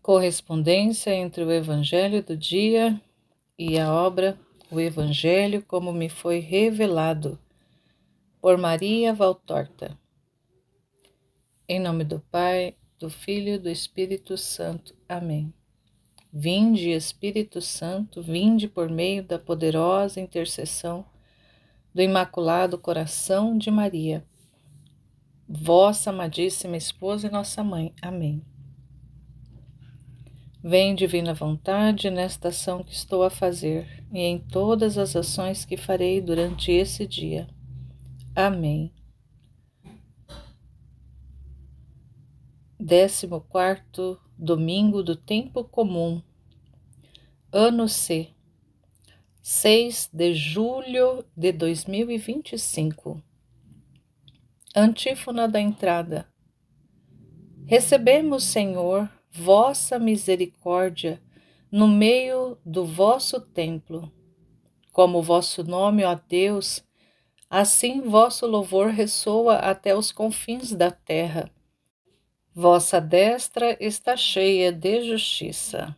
Correspondência entre o Evangelho do dia e a obra O Evangelho como me foi revelado, por Maria Valtorta. Em nome do Pai, do Filho e do Espírito Santo. Amém. Vinde, Espírito Santo, vinde por meio da poderosa intercessão do Imaculado Coração de Maria, vossa amadíssima esposa e nossa mãe. Amém. Vem, divina vontade, nesta ação que estou a fazer e em todas as ações que farei durante esse dia. Amém. 14º domingo do tempo comum, ano C, 6 de julho de 2025. Antífona da entrada. Recebemos, Senhor, vossa misericórdia no meio do vosso templo. Como o vosso nome, ó Deus, assim vosso louvor ressoa até os confins da terra. Vossa destra está cheia de justiça.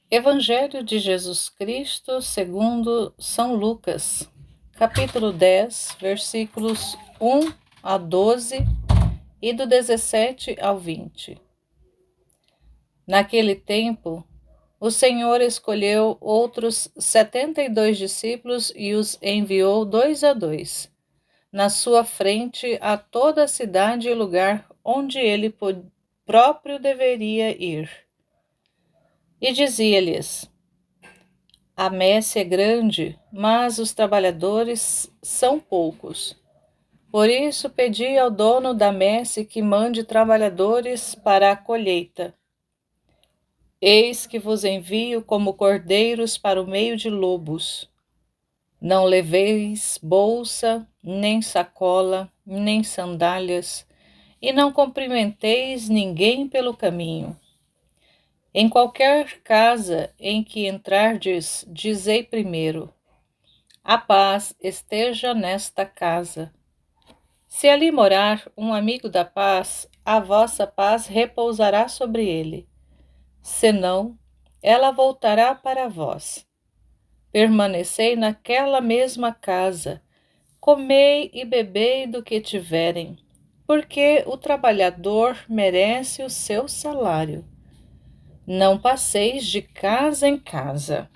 Evangelho de Jesus Cristo segundo São Lucas, capítulo 10, versículos 1 a 12 e do 17 ao 20. Naquele tempo, o Senhor escolheu outros 72 discípulos e os enviou 2 a 2, na sua frente a toda a cidade e lugar onde ele próprio deveria ir. E dizia-lhes: a messe é grande, mas os trabalhadores são poucos. Por isso pedi ao dono da messe que mande trabalhadores para a colheita. Eis que vos envio como cordeiros para o meio de lobos. Não leveis bolsa, nem sacola, nem sandálias, e não cumprimenteis ninguém pelo caminho. Em qualquer casa em que entrardes, dizei primeiro: a paz esteja nesta casa. Se ali morar um amigo da paz, a vossa paz repousará sobre ele. Senão, ela voltará para vós. Permanecei naquela mesma casa, comei e bebei do que tiverem, porque o trabalhador merece o seu salário. Não passeis de casa em casa.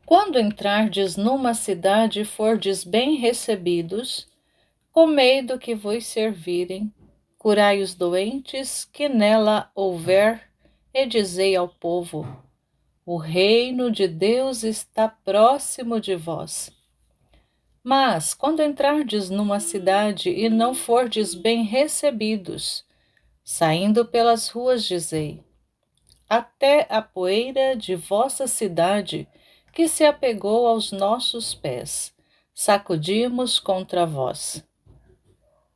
Quando entrardes numa cidade e fordes bem recebidos, comei do que vos servirem, curai os doentes que nela houver, e dizei ao povo: o reino de Deus está próximo de vós. Mas, quando entrardes numa cidade e não fordes bem recebidos, saindo pelas ruas dizei: até a poeira de vossa cidade, que se apegou aos nossos pés, sacudimos contra vós.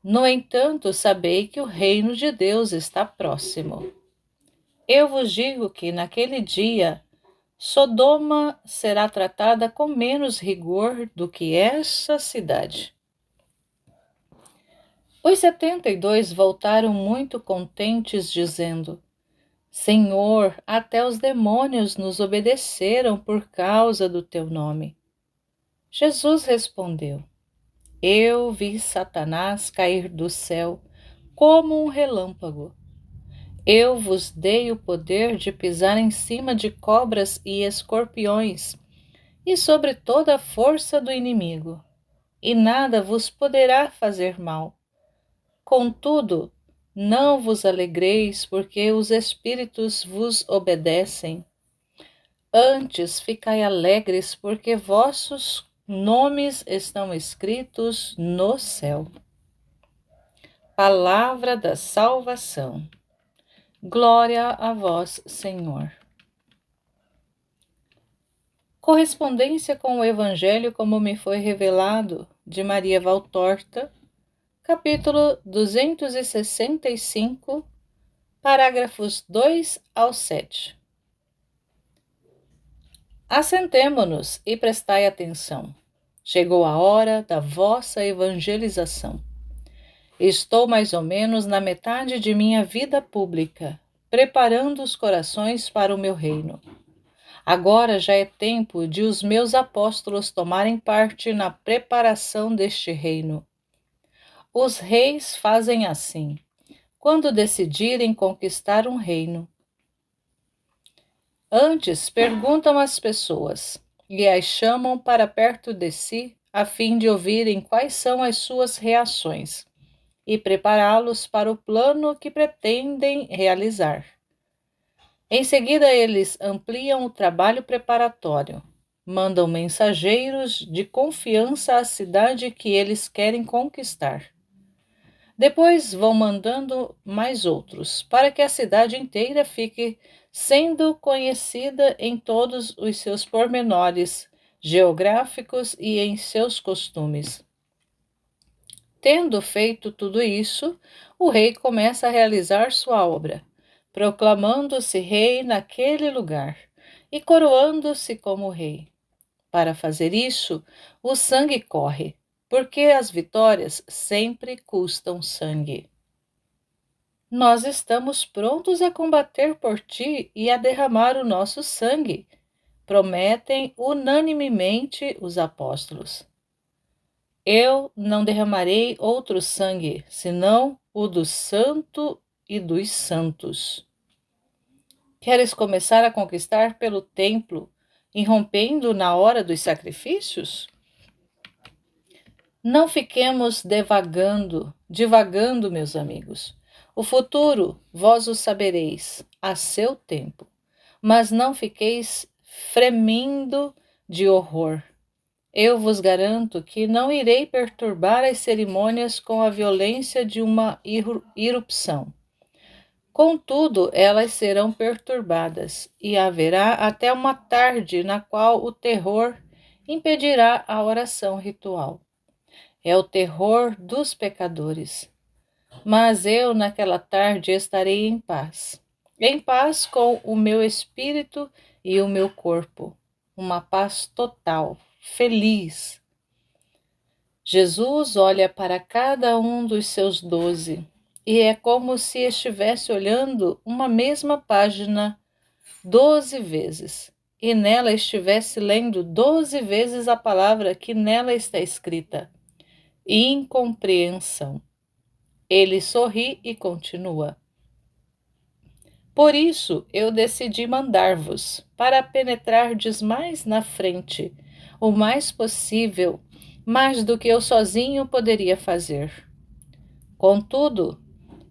No entanto, sabei que o reino de Deus está próximo. Eu vos digo que naquele dia Sodoma será tratada com menos rigor do que essa cidade. Os 72 voltaram muito contentes, dizendo: Senhor, até os demônios nos obedeceram por causa do teu nome. Jesus respondeu: eu vi Satanás cair do céu como um relâmpago. Eu vos dei o poder de pisar em cima de cobras e escorpiões e sobre toda a força do inimigo, e nada vos poderá fazer mal. Contudo, não vos alegreis porque os espíritos vos obedecem. Antes, ficai alegres porque vossos nomes estão escritos no céu. Palavra da salvação. Glória a vós, Senhor. Correspondência com o Evangelho como me foi revelado, de Maria Valtorta, capítulo 265, parágrafos 2 ao 7. Assentemo-nos e prestai atenção. Chegou a hora da vossa evangelização. Estou mais ou menos na metade de minha vida pública, preparando os corações para o meu reino. Agora já é tempo de os meus apóstolos tomarem parte na preparação deste reino. Os reis fazem assim, quando decidirem conquistar um reino. Antes perguntam às pessoas e as chamam para perto de si a fim de ouvirem quais são as suas reações e prepará-los para o plano que pretendem realizar. Em seguida, eles ampliam o trabalho preparatório, mandam mensageiros de confiança à cidade que eles querem conquistar. Depois vão mandando mais outros, para que a cidade inteira fique sendo conhecida em todos os seus pormenores geográficos e em seus costumes. Tendo feito tudo isso, o rei começa a realizar sua obra, proclamando-se rei naquele lugar e coroando-se como rei. Para fazer isso, o sangue corre, porque as vitórias sempre custam sangue. Nós estamos prontos a combater por ti e a derramar o nosso sangue, prometem unanimemente os apóstolos. Eu não derramarei outro sangue, senão o do santo e dos santos. Queres começar a conquistar pelo templo, irrompendo na hora dos sacrifícios? Não fiquemos divagando, meus amigos. O futuro vós o sabereis a seu tempo, mas não fiqueis fremindo de horror. Eu vos garanto que não irei perturbar as cerimônias com a violência de uma irrupção. Contudo, elas serão perturbadas, e haverá até uma tarde na qual o terror impedirá a oração ritual. É o terror dos pecadores. Mas eu, naquela tarde, estarei em paz com o meu espírito e o meu corpo, uma paz total, feliz. Jesus olha para cada um dos seus 12 e é como se estivesse olhando uma mesma página 12 vezes e nela estivesse lendo 12 vezes a palavra que nela está escrita: incompreensão. Ele sorri e continua: Por isso eu decidi mandar-vos, para penetrardes mais na frente, o mais possível, mais do que eu sozinho poderia fazer. Contudo,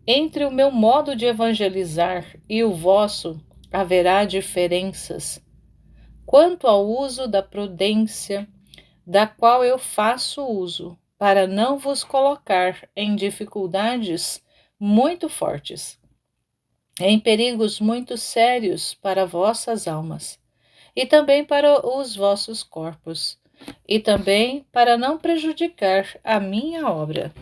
entre o meu modo de evangelizar e o vosso haverá diferenças. Quanto ao uso da prudência, da qual eu faço uso, para não vos colocar em dificuldades muito fortes, em perigos muito sérios para vossas almas, e também para os vossos corpos, e também para não prejudicar a minha obra.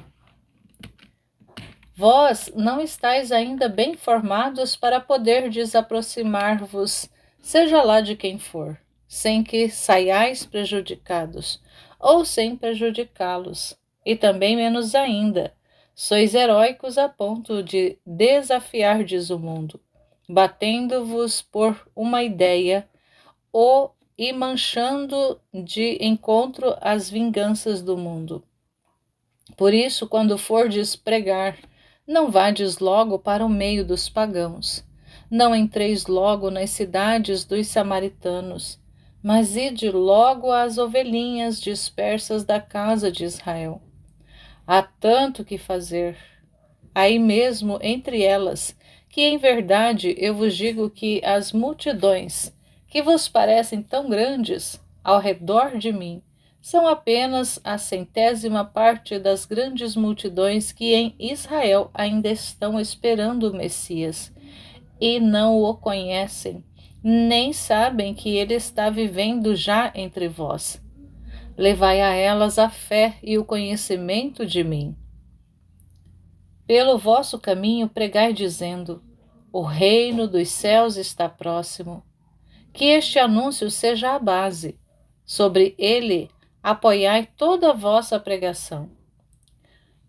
Vós não estáis ainda bem formados para poderdes aproximar-vos, seja lá de quem for, sem que saiais prejudicados, ou sem prejudicá-los, e também menos ainda, sois heróicos a ponto de desafiardes o mundo, batendo-vos por uma ideia, e manchando de encontro as vinganças do mundo. Por isso, quando fordes pregar, não vades logo para o meio dos pagãos, não entreis logo nas cidades dos samaritanos, mas ide logo às ovelhinhas dispersas da casa de Israel. Há tanto que fazer, aí mesmo entre elas, que em verdade eu vos digo que as multidões, que vos parecem tão grandes, ao redor de mim, são apenas a 100ª parte das grandes multidões que em Israel ainda estão esperando o Messias, e não o conhecem, nem sabem que ele está vivendo já entre vós. Levai a elas a fé e o conhecimento de mim. Pelo vosso caminho pregai dizendo: o reino dos céus está próximo. Que este anúncio seja a base. Sobre ele apoiai toda a vossa pregação.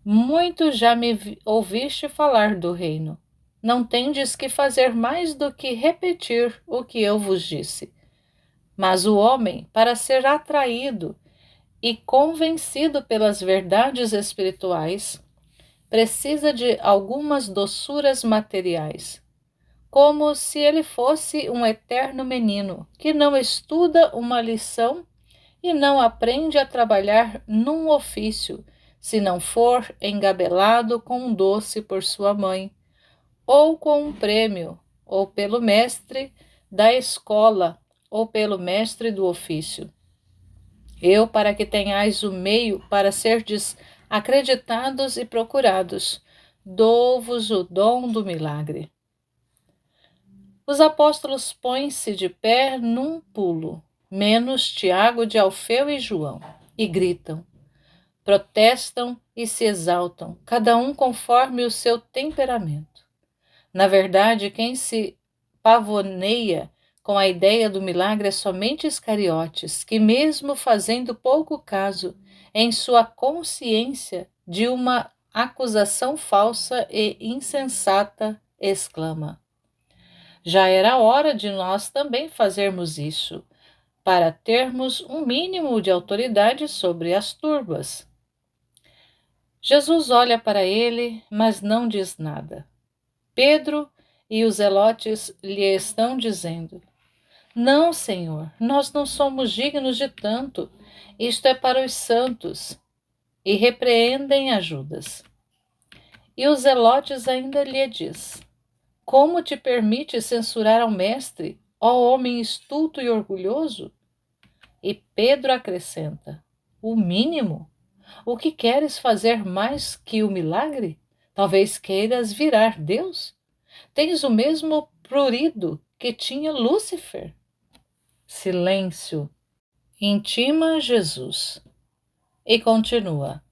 Muito já ouviste falar do reino. Não tendes que fazer mais do que repetir o que eu vos disse. Mas o homem, para ser atraído e convencido pelas verdades espirituais, precisa de algumas doçuras materiais, como se ele fosse um eterno menino que não estuda uma lição e não aprende a trabalhar num ofício, se não for engabelado com um doce por sua mãe, ou com um prêmio, ou pelo mestre da escola, ou pelo mestre do ofício. Eu, para que tenhais o meio para serdes acreditados e procurados, dou-vos o dom do milagre. Os apóstolos põem-se de pé num pulo, menos Tiago de Alfeu e João, e gritam, protestam e se exaltam, cada um conforme o seu temperamento. Na verdade, quem se pavoneia com a ideia do milagre é somente Iscariotes, que, mesmo fazendo pouco caso em sua consciência de uma acusação falsa e insensata, exclama: já era hora de nós também fazermos isso, para termos um mínimo de autoridade sobre as turbas. Jesus olha para ele, mas não diz nada. Pedro e os zelotes lhe estão dizendo: não, Senhor, nós não somos dignos de tanto. Isto é para os santos. E repreendem a Judas. E os zelotes ainda lhe diz: como te permite censurar ao mestre, ó homem estulto e orgulhoso? E Pedro acrescenta: o mínimo? O que queres fazer mais que o milagre? Talvez queiras virar Deus? Tens o mesmo prurido que tinha Lúcifer. Silêncio. Intima Jesus. E continua: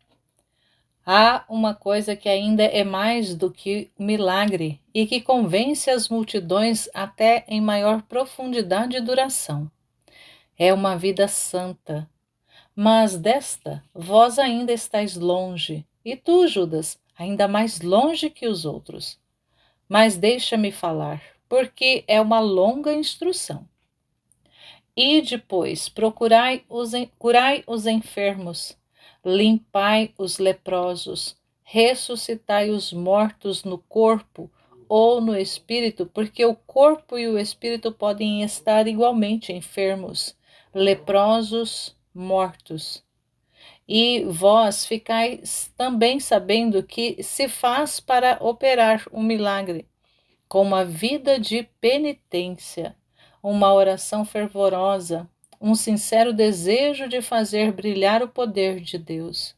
há uma coisa que ainda é mais do que milagre e que convence as multidões até em maior profundidade e duração. É uma vida santa. Mas desta vós ainda estáis longe, e tu, Judas, ainda mais longe que os outros. Mas deixa-me falar, porque é uma longa instrução. E depois curai os enfermos, limpai os leprosos, ressuscitai os mortos no corpo ou no espírito, porque o corpo e o espírito podem estar igualmente enfermos, leprosos, mortos. E vós ficais também sabendo que se faz para operar um milagre, com uma vida de penitência, uma oração fervorosa, um sincero desejo de fazer brilhar o poder de Deus,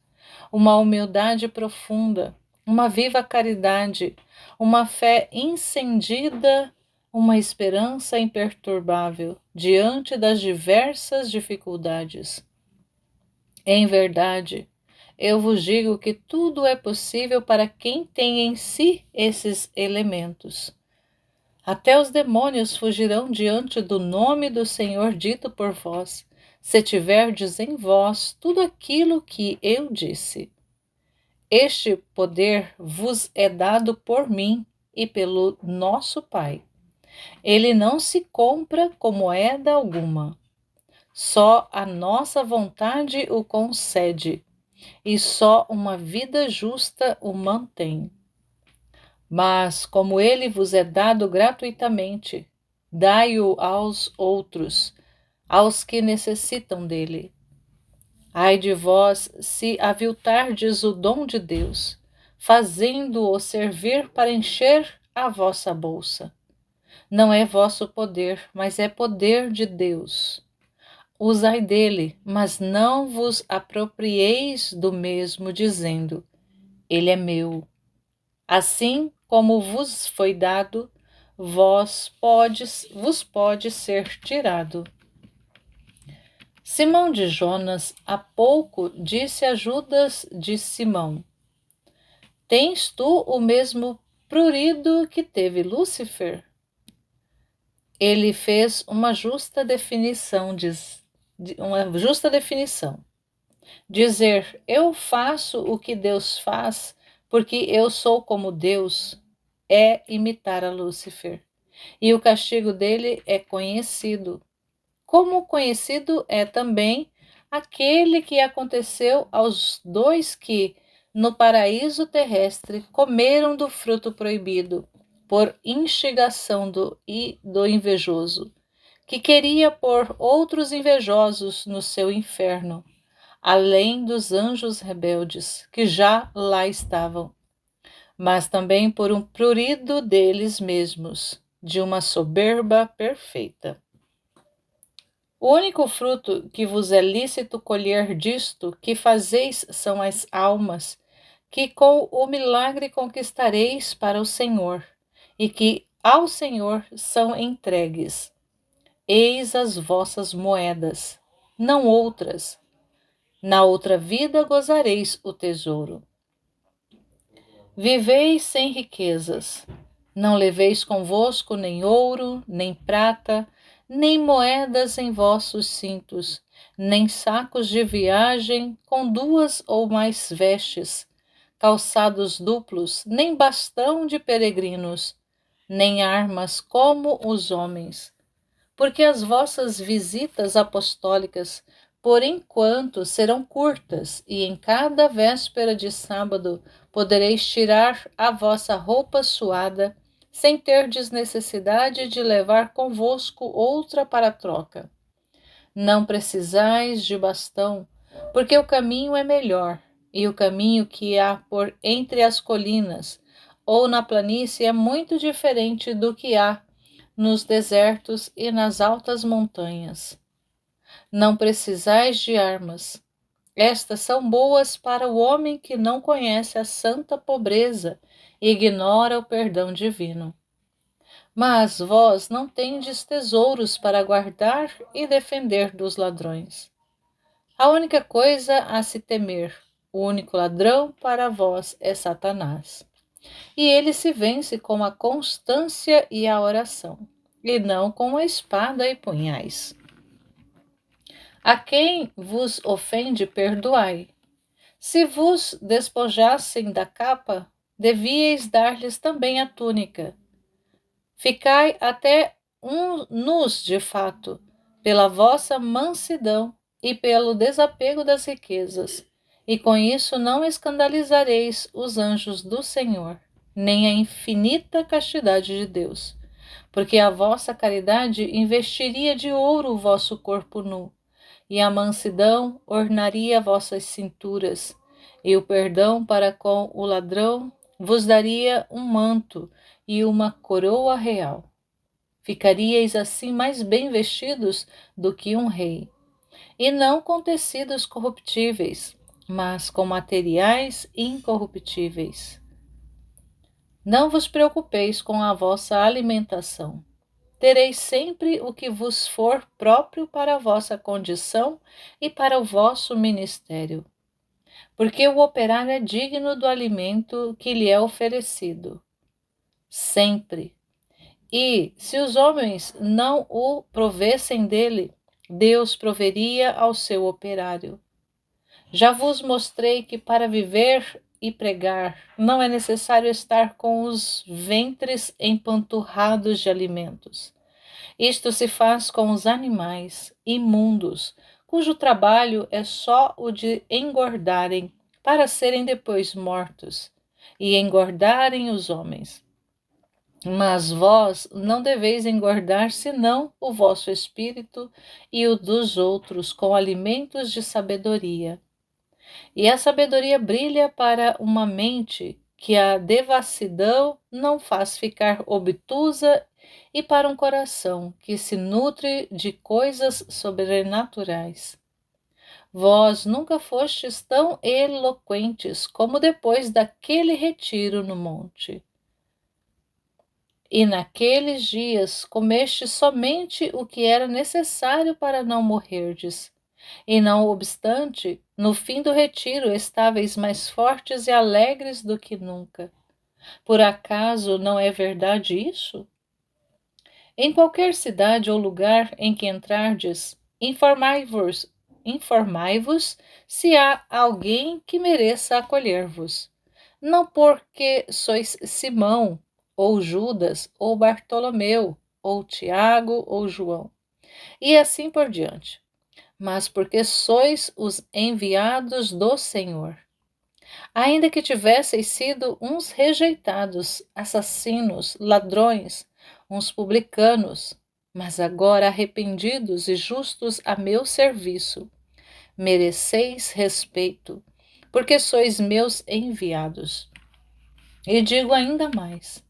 uma humildade profunda, uma viva caridade, uma fé incendida, uma esperança imperturbável diante das diversas dificuldades. Em verdade, eu vos digo que tudo é possível para quem tem em si esses elementos. Até os demônios fugirão diante do nome do Senhor dito por vós, se tiverdes em vós tudo aquilo que eu disse. Este poder vos é dado por mim e pelo nosso Pai. Ele não se compra com moeda alguma. Só a nossa vontade o concede, e só uma vida justa o mantém. Mas, como ele vos é dado gratuitamente, dai-o aos outros, aos que necessitam dele. Ai de vós, se aviltardes o dom de Deus, fazendo-o servir para encher a vossa bolsa. Não é vosso poder, mas é poder de Deus. Usai dele, mas não vos aproprieis do mesmo, dizendo: ele é meu. Assim como vos foi dado, vos pode ser tirado. Simão de Jonas há pouco disse a Judas de Simão: tens tu o mesmo prurido que teve Lúcifer? Ele fez uma justa definição. Dizer, eu faço o que Deus faz, porque eu sou como Deus, é imitar a Lúcifer. E o castigo dele é conhecido. Como conhecido é também aquele que aconteceu aos dois que, no paraíso terrestre, comeram do fruto proibido, por instigação do invejoso, que queria pôr outros invejosos no seu inferno, além dos anjos rebeldes, que já lá estavam, mas também por um prurido deles mesmos, de uma soberba perfeita. O único fruto que vos é lícito colher disto que fazeis são as almas, que com o milagre conquistareis para o Senhor, e que ao Senhor são entregues. Eis as vossas moedas, não outras. Na outra vida gozareis o tesouro. Viveis sem riquezas. Não leveis convosco nem ouro, nem prata, nem moedas em vossos cintos, nem sacos de viagem com duas ou mais vestes, calçados duplos, nem bastão de peregrinos, nem armas como os homens. Porque as vossas visitas apostólicas, por enquanto, serão curtas, e em cada véspera de sábado podereis tirar a vossa roupa suada, sem terdes necessidade de levar convosco outra para a troca. Não precisais de bastão, porque o caminho é melhor, e o caminho que há por entre as colinas ou na planície é muito diferente do que há nos desertos e nas altas montanhas. Não precisais de armas. Estas são boas para o homem que não conhece a santa pobreza e ignora o perdão divino. Mas vós não tendes tesouros para guardar e defender dos ladrões. A única coisa a se temer, o único ladrão para vós é Satanás. E ele se vence com a constância e a oração, e não com a espada e punhais. A quem vos ofende, perdoai. Se vos despojassem da capa, devíeis dar-lhes também a túnica. Ficai até nus de fato, pela vossa mansidão e pelo desapego das riquezas, e com isso não escandalizareis os anjos do Senhor, nem a infinita castidade de Deus, porque a vossa caridade investiria de ouro o vosso corpo nu, e a mansidão ornaria vossas cinturas, e o perdão para com o ladrão vos daria um manto e uma coroa real. Ficaríeis assim mais bem vestidos do que um rei, e não com tecidos corruptíveis, mas com materiais incorruptíveis. Não vos preocupeis com a vossa alimentação. Tereis sempre o que vos for próprio para a vossa condição e para o vosso ministério, porque o operário é digno do alimento que lhe é oferecido. Sempre. E, se os homens não o provessem dele, Deus proveria ao seu operário. Já vos mostrei que para viver e pregar não é necessário estar com os ventres empanturrados de alimentos. Isto se faz com os animais imundos, cujo trabalho é só o de engordarem, para serem depois mortos, e engordarem os homens. Mas vós não deveis engordar senão o vosso espírito e o dos outros com alimentos de sabedoria. E a sabedoria brilha para uma mente que a devassidão não faz ficar obtusa e para um coração que se nutre de coisas sobrenaturais. Vós nunca fostes tão eloquentes como depois daquele retiro no monte. E naqueles dias comestes somente o que era necessário para não morrerdes. E não obstante, no fim do retiro estáveis mais fortes e alegres do que nunca. Por acaso não é verdade isso? Em qualquer cidade ou lugar em que entrardes, informai-vos se há alguém que mereça acolher-vos. Não porque sois Simão, ou Judas, ou Bartolomeu, ou Tiago, ou João, e assim por diante, mas porque sois os enviados do Senhor. Ainda que tivesseis sido uns rejeitados, assassinos, ladrões, uns publicanos, mas agora arrependidos e justos a meu serviço, mereceis respeito, porque sois meus enviados. E digo ainda mais: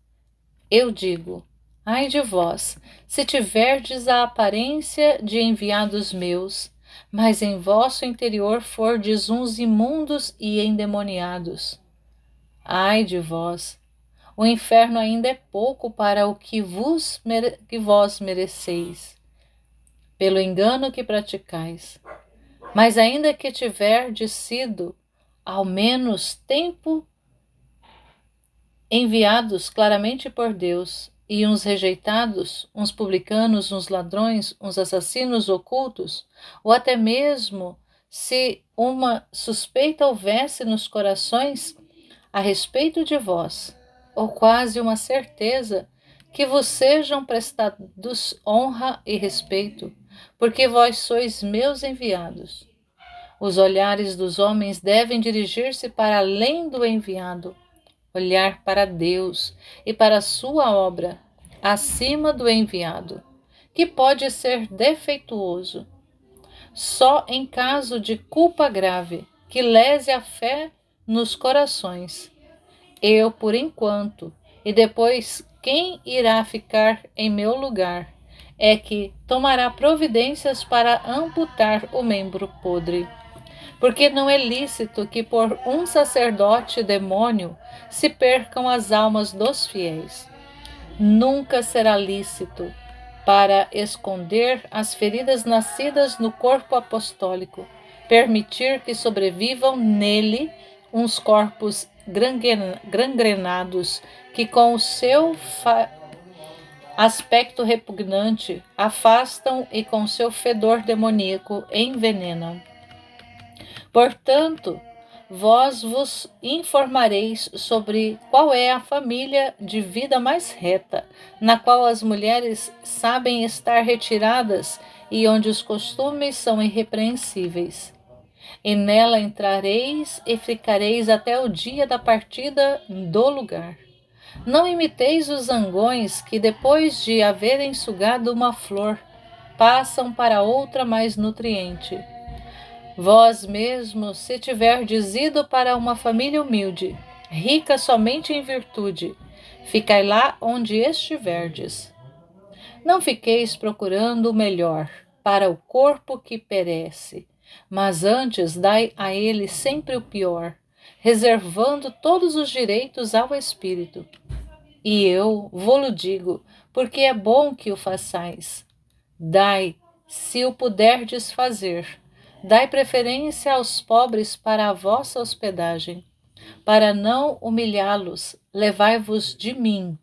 eu digo, ai de vós, se tiverdes a aparência de enviados meus, mas em vosso interior fordes uns imundos e endemoniados. Ai de vós, o inferno ainda é pouco para o que vós mereceis, pelo engano que praticais. Mas ainda que tiverdes sido, ao menos tempo, enviados claramente por Deus, e uns rejeitados, uns publicanos, uns ladrões, uns assassinos ocultos, ou até mesmo se uma suspeita houvesse nos corações a respeito de vós, ou quase uma certeza, que vos sejam prestados honra e respeito, porque vós sois meus enviados. Os olhares dos homens devem dirigir-se para além do enviado, olhar para Deus e para a sua obra, acima do enviado, que pode ser defeituoso. Só em caso de culpa grave, que lese a fé nos corações, eu por enquanto, e depois quem irá ficar em meu lugar, é que tomará providências para amputar o membro podre. Porque não é lícito que por um sacerdote demônio se percam as almas dos fiéis. Nunca será lícito, para esconder as feridas nascidas no corpo apostólico, permitir que sobrevivam nele uns corpos gangrenados que com o seu aspecto repugnante afastam e com seu fedor demoníaco envenenam. Portanto, vós vos informareis sobre qual é a família de vida mais reta, na qual as mulheres sabem estar retiradas e onde os costumes são irrepreensíveis. E nela entrareis e ficareis até o dia da partida do lugar. Não imiteis os zangões que, depois de haverem sugado uma flor, passam para outra mais nutriente. Vós mesmos, se tiverdes ido para uma família humilde, rica somente em virtude, ficai lá onde estiverdes. Não fiqueis procurando o melhor para o corpo que perece, mas antes dai a ele sempre o pior, reservando todos os direitos ao espírito. E eu vô-lo digo, porque é bom que o façais. Dai, se o puderdes fazer. Dai preferência aos pobres para a vossa hospedagem. Para não humilhá-los, lembrai-vos de mim,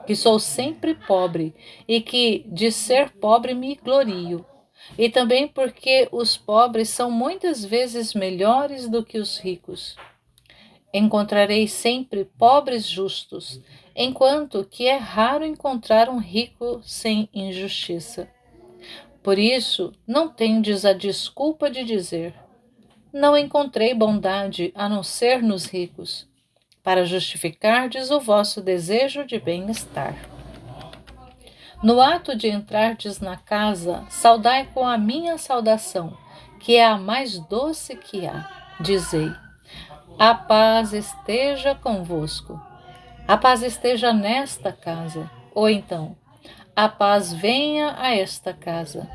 que sou sempre pobre e que de ser pobre me glorio. E também porque os pobres são muitas vezes melhores do que os ricos. Encontrareis sempre pobres justos, enquanto que é raro encontrar um rico sem injustiça. Por isso, não tendes a desculpa de dizer: não encontrei bondade a não ser nos ricos, para justificardes o vosso desejo de bem-estar. No ato de entrardes na casa, saudai com a minha saudação, que é a mais doce que há. Dizei: a paz esteja convosco. A paz esteja nesta casa. Ou então, a paz venha a esta casa.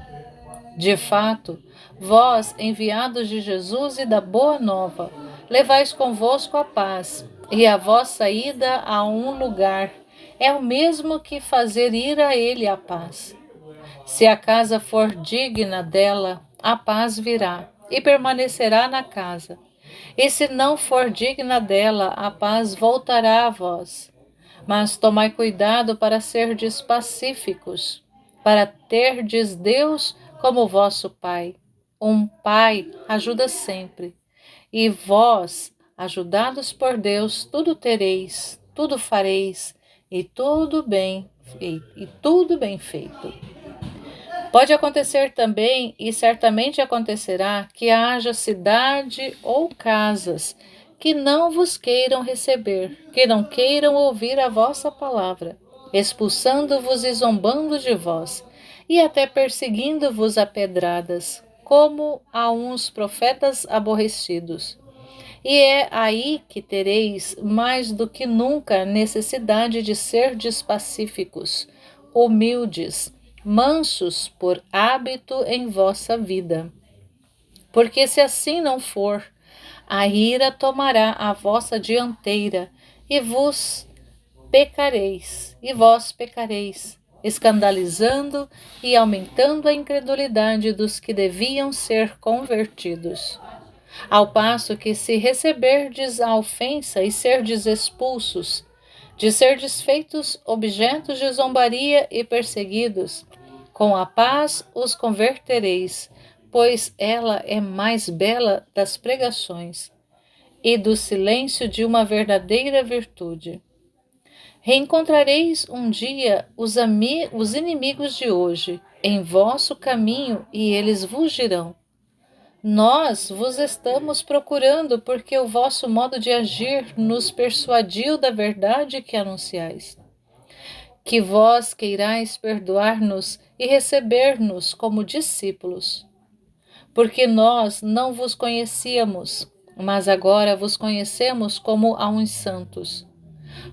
De fato, vós, enviados de Jesus e da Boa Nova, levais convosco a paz, e a vossa ida a um lugar é o mesmo que fazer ir a ele a paz. Se a casa for digna dela, a paz virá e permanecerá na casa. E se não for digna dela, a paz voltará a vós. Mas tomai cuidado para serdes pacíficos, para terdes Deus como vosso Pai. Um pai ajuda sempre, e vós, ajudados por Deus, tudo tereis, tudo fareis, e tudo bem feito. Pode acontecer também, e certamente acontecerá, que haja cidade ou casas que não vos queiram receber, que não queiram ouvir a vossa palavra, expulsando-vos e zombando de vós, e até perseguindo-vos a pedradas, como a uns profetas aborrecidos. E é aí que tereis mais do que nunca necessidade de serdes pacíficos, humildes, mansos por hábito em vossa vida. Porque se assim não for, a ira tomará a vossa dianteira e vós pecareis, escandalizando e aumentando a incredulidade dos que deviam ser convertidos. Ao passo que, se receberdes a ofensa e serdes expulsos, de serdes feitos objetos de zombaria e perseguidos, com a paz os convertereis, pois ela é mais bela das pregações e do silêncio de uma verdadeira virtude. Reencontrareis um dia os inimigos de hoje em vosso caminho e eles vos dirão: nós vos estamos procurando porque o vosso modo de agir nos persuadiu da verdade que anunciais. Que vós queirais perdoar-nos e receber-nos como discípulos. Porque nós não vos conhecíamos, mas agora vos conhecemos como a uns santos.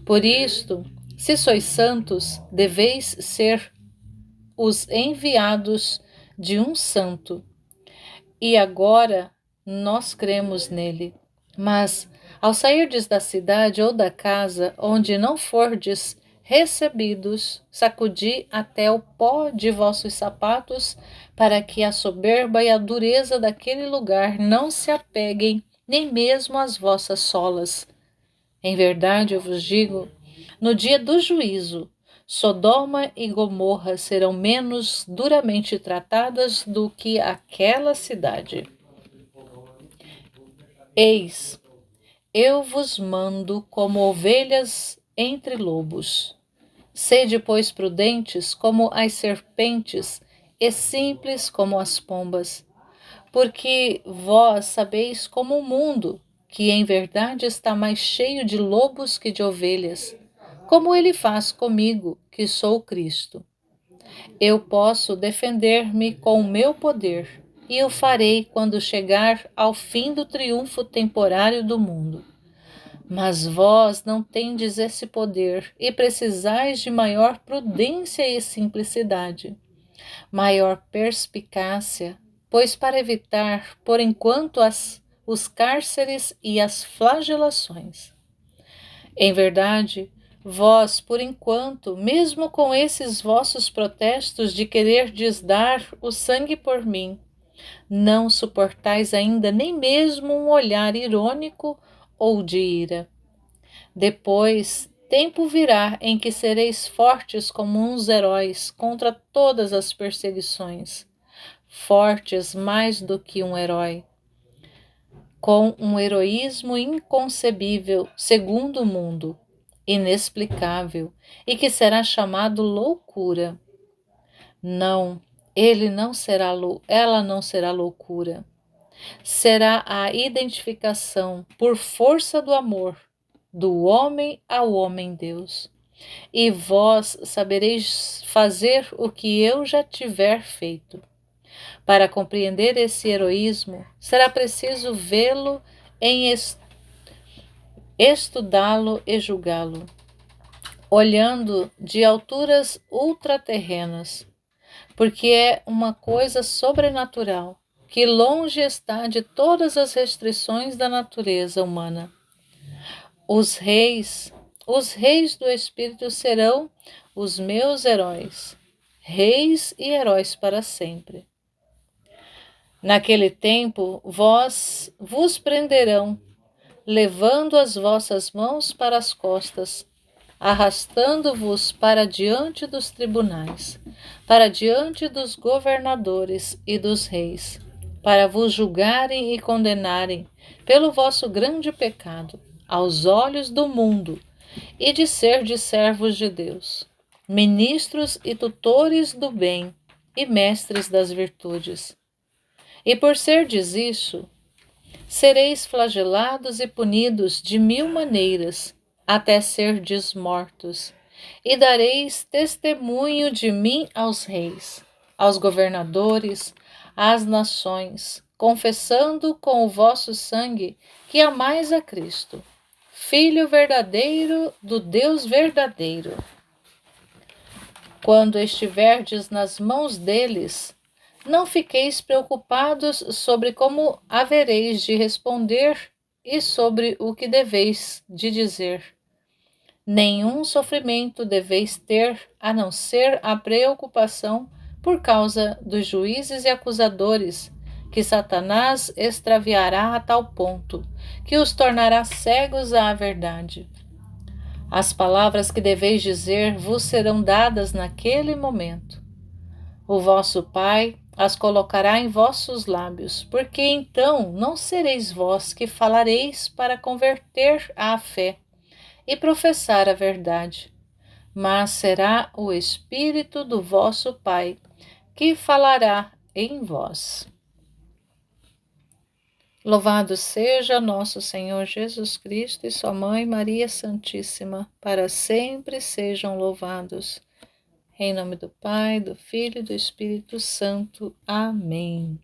Por isto, se sois santos, deveis ser os enviados de um santo. E agora nós cremos nele. Mas, ao sairdes da cidade ou da casa onde não fordes recebidos, sacudi até o pó de vossos sapatos, para que a soberba e a dureza daquele lugar não se apeguem nem mesmo às vossas solas. Em verdade, eu vos digo, no dia do juízo, Sodoma e Gomorra serão menos duramente tratadas do que aquela cidade. Eis, eu vos mando como ovelhas entre lobos. Sede, pois, prudentes como as serpentes e simples como as pombas, porque vós sabeis como o mundo, que em verdade está mais cheio de lobos que de ovelhas, como ele faz comigo, que sou Cristo. Eu posso defender-me com o meu poder, e o farei quando chegar ao fim do triunfo temporário do mundo. Mas vós não tendes esse poder e precisais de maior prudência e simplicidade, maior perspicácia, pois para evitar, por enquanto, os cárceres e as flagelações. Em verdade, vós, por enquanto, mesmo com esses vossos protestos de quererdes dar o sangue por mim, não suportais ainda nem mesmo um olhar irônico ou de ira. Depois, tempo virá em que sereis fortes como uns heróis contra todas as perseguições, fortes mais do que um herói, com um heroísmo inconcebível segundo o mundo, inexplicável, e que será chamado loucura. Não, ela não será loucura. Será a identificação por força do amor do homem ao homem Deus. E vós sabereis fazer o que eu já tiver feito. Para compreender esse heroísmo, será preciso vê-lo estudá-lo e julgá-lo, olhando de alturas ultraterrenas, porque é uma coisa sobrenatural, que longe está de todas as restrições da natureza humana. Os reis, os reis do Espírito serão os meus heróis, reis e heróis para sempre. Naquele tempo, vos prenderão, levando as vossas mãos para as costas, arrastando-vos para diante dos tribunais. para diante dos governadores e dos reis, para vos julgarem e condenarem pelo vosso grande pecado aos olhos do mundo, e de serdes servos de Deus, ministros e tutores do bem e mestres das virtudes. E por serdes isso, sereis flagelados e punidos de 1000 maneiras, até serdes mortos, e dareis testemunho de mim aos reis, aos governadores, às nações, confessando com o vosso sangue que amais a Cristo, Filho verdadeiro do Deus verdadeiro. Quando estiverdes nas mãos deles, não fiqueis preocupados sobre como havereis de responder e sobre o que deveis de dizer. Nenhum sofrimento deveis ter, a não ser a preocupação por causa dos juízes e acusadores, que Satanás extraviará a tal ponto, que os tornará cegos à verdade. As palavras que deveis dizer vos serão dadas naquele momento. O vosso Pai as colocará em vossos lábios, porque então não sereis vós que falareis para converter à fé e professar a verdade, mas será o Espírito do vosso Pai que falará em vós. Louvado seja nosso Senhor Jesus Cristo e sua Mãe Maria Santíssima, para sempre sejam louvados. Em nome do Pai, do Filho e do Espírito Santo. Amém.